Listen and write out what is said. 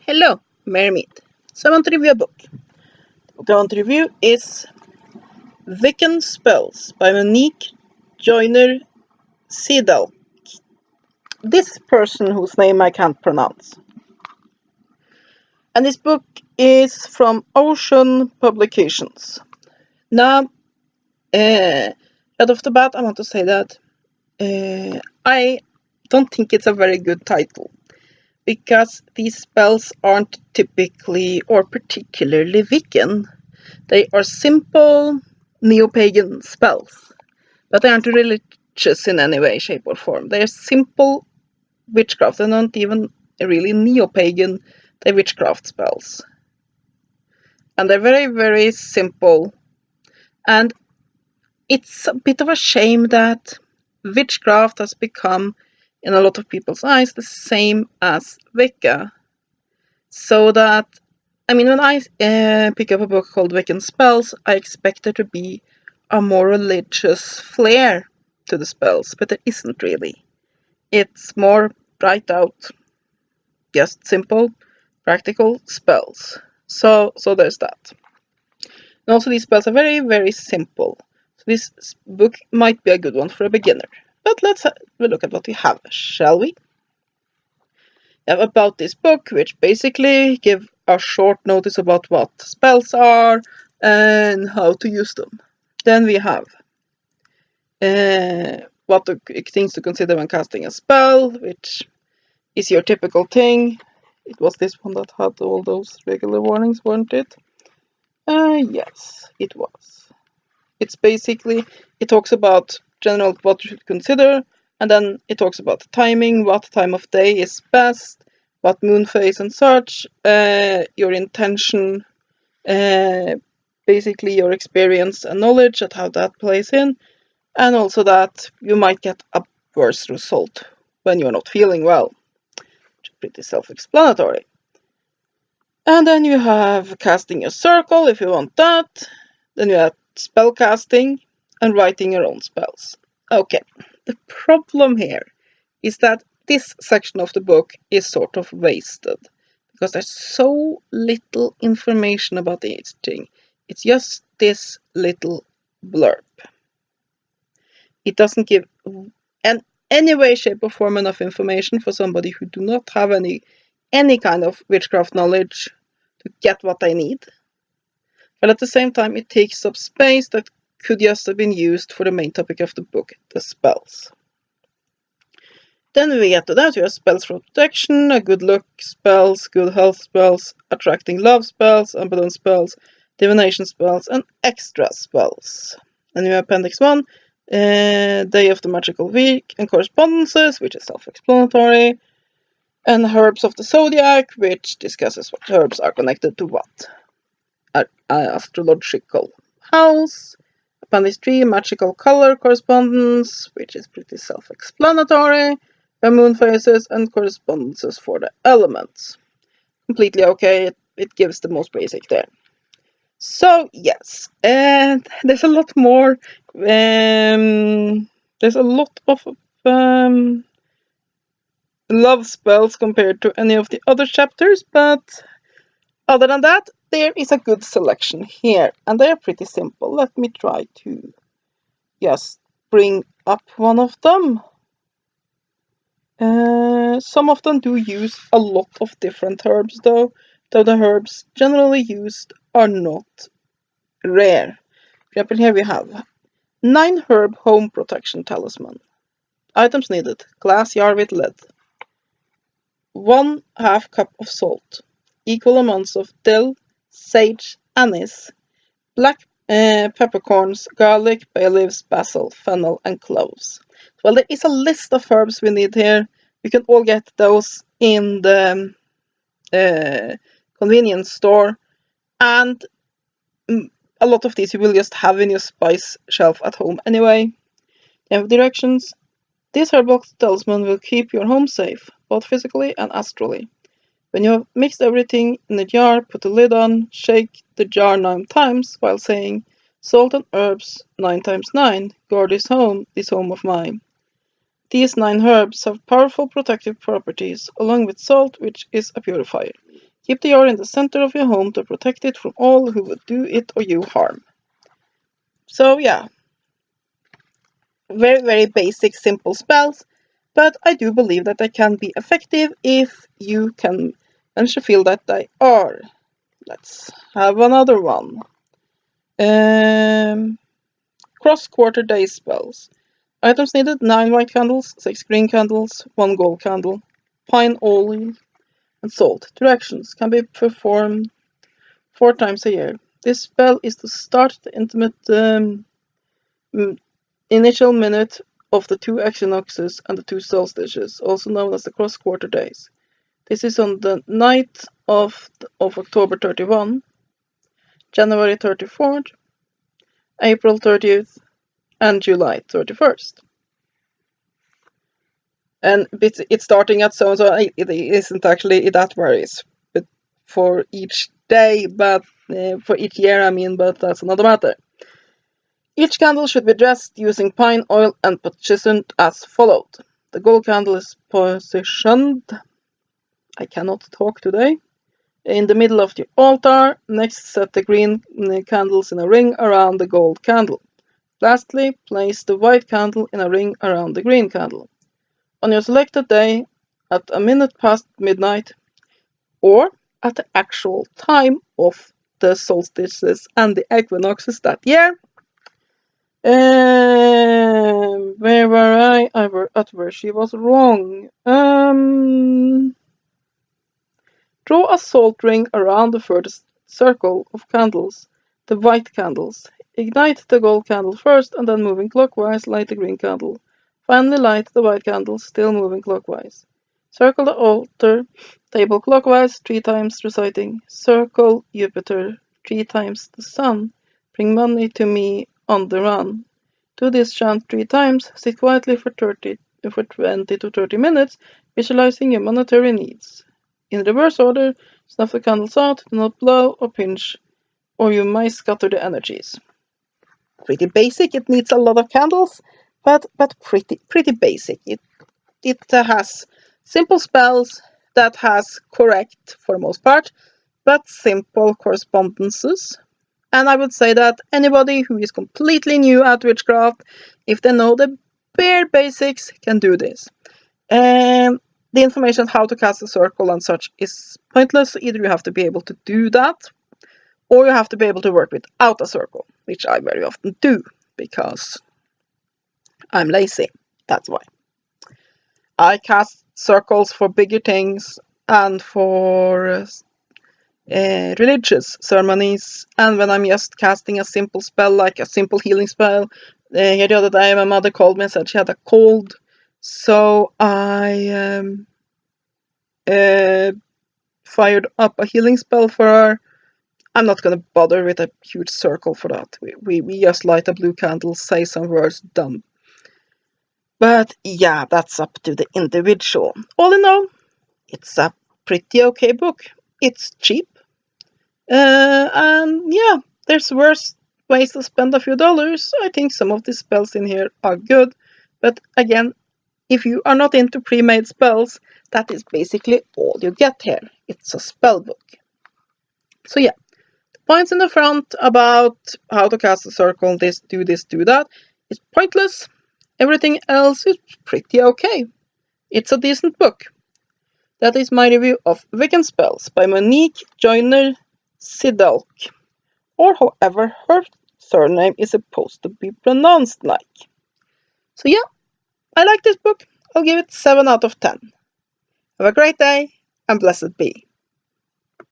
Hello, Mermaid. So I want to review a book. The book I want to review is Wiccan Spells by Monique Joiner Siedlak. This person whose name I can't pronounce. And this book is from Ocean Publications. Now, right off the bat, I want to say that I don't think it's a very good title. Because these spells aren't typically or particularly Wiccan. They are simple neo-pagan spells, but they aren't religious in any way, shape, or form. They are simple witchcraft. They're not even really neo-pagan. They're witchcraft spells. And they're very, very simple. And it's a bit of a shame that witchcraft has become, in a lot of people's eyes, the same as Wicca. So that, when I pick up a book called Wiccan Spells, I expect there to be a more religious flair to the spells, but there isn't really. It's more bright out, just simple, practical spells. So there's that. And also these spells are very, very simple. So this book might be a good one for a beginner. But let's have a look at what we have, shall we? We have about this book, which basically give a short notice about what spells are and how to use them. Then we have what things to consider when casting a spell, which is your typical thing. It was this one that had all those regular warnings, weren't it? Yes, it was. It's basically, it talks about general what you should consider, and then it talks about the timing, what time of day is best, what moon phase and such, your intention, basically your experience and knowledge and how that plays in, and also that you might get a worse result when you're not feeling well, which is pretty self-explanatory. And then you have casting your circle if you want that. Then you have spell casting and writing your own spells. Okay, the problem here is that this section of the book is sort of wasted because there's so little information about each thing. It's just this little blurb. It doesn't give any way, shape or form enough information for somebody who do not have any kind of witchcraft knowledge to get what they need. But at the same time, it takes up space that could just have been used for the main topic of the book, the spells. Then we get to that, you have spells for protection, a good luck spells, good health spells, attracting love spells, unbalanced spells, divination spells, and extra spells. And you have Appendix 1, Day of the Magical Week, and Correspondences, which is self-explanatory, and Herbs of the Zodiac, which discusses what herbs are connected to what astrological house. Appendix 3, Magical Color Correspondence, which is pretty self-explanatory. The moon phases and correspondences for the elements. Completely okay, it gives the most basic there. So, yes, and there's a lot more. There's a lot of love spells compared to any of the other chapters, but other than that, there is a good selection here, and they are pretty simple. Let me try to just bring up one of them. Some of them do use a lot of different herbs, though the herbs generally used are not rare. For example, here we have 9 herb home protection talisman. Items needed: glass jar with lid, 1/2 cup of salt, equal amounts of dill, sage, anise, black peppercorns, garlic, bay leaves, basil, fennel, and cloves. Well, there is a list of herbs we need here. You can all get those in the convenience store, and a lot of these you will just have in your spice shelf at home anyway. You have directions. This herbal talisman will keep your home safe, both physically and astrally. When you have mixed everything in a jar, put the lid on, shake the jar 9 times while saying, "Salt and herbs 9 times 9, guard this home of mine." These 9 herbs have powerful protective properties, along with salt, which is a purifier. Keep the jar in the center of your home to protect it from all who would do it or you harm. So yeah, very, very basic, simple spells, but I do believe that they can be effective if you can manage to feel that they are. Let's have another one. Cross-quarter day spells. Items needed: 9 white candles, 6 green candles, 1 gold candle, pine oil, and salt. Directions: can be performed 4 times a year. This spell is to start the intimate initial minute of the 2 equinoxes and the 2 solstices, also known as the cross-quarter days. This is on the night of October 31, January 34th, April 30th, and July 31st. And it's starting at so it isn't actually, that varies, but for each day, but for each year, I mean, but that's another matter. Each candle should be dressed using pine oil and positioned as followed. The gold candle is positioned, I cannot talk today, in the middle of the altar. Next, set the green candles in a ring around the gold candle. Lastly, place the white candle in a ring around the green candle. On your selected day, at a minute past midnight, or at the actual time of the solstices and the equinoxes that year. Where were I? I were at where she was wrong. Draw a salt ring around the furthest circle of candles, the white candles. Ignite the gold candle first, and then, moving clockwise, light the green candle. Finally, light the white candle, still moving clockwise. Circle the altar table clockwise 3 times, reciting, "Circle Jupiter 3 times the sun, bring money to me on the run." Do this chant 3 times, sit quietly for 20 to 30 minutes, visualizing your monetary needs. In reverse order, snuff the candles out, do not blow or pinch, or you might scatter the energies. Pretty basic. It needs a lot of candles, but pretty basic. It has simple spells that has correct, for the most part, but simple correspondences. And I would say that anybody who is completely new at witchcraft, if they know the bare basics, can do this. And the information how to cast a circle and such is pointless. Either you have to be able to do that, or you have to be able to work without a circle, which I very often do, because I'm lazy. That's why. I cast circles for bigger things and for religious ceremonies, and when I'm just casting a simple spell, like a simple healing spell. The other day my mother called me and said she had a cold, so I fired up a healing spell for her. I'm not going to bother with a huge circle for that. We just light a blue candle, say some words, done. But yeah, that's up to the individual. All in all, it's a pretty okay book. It's cheap. And yeah, there's worse ways to spend a few dollars. I think some of the spells in here are good. But again, if you are not into pre-made spells, that is basically all you get here. It's a spell book. So yeah, the points in the front about how to cast a circle, this, do that, is pointless. Everything else is pretty okay. It's a decent book. That is my review of Wiccan Spells by Monique Joiner Siedlak, or however her surname is supposed to be pronounced like. So yeah, I like this book. I'll give it 7 out of 10. Have a great day, and blessed be.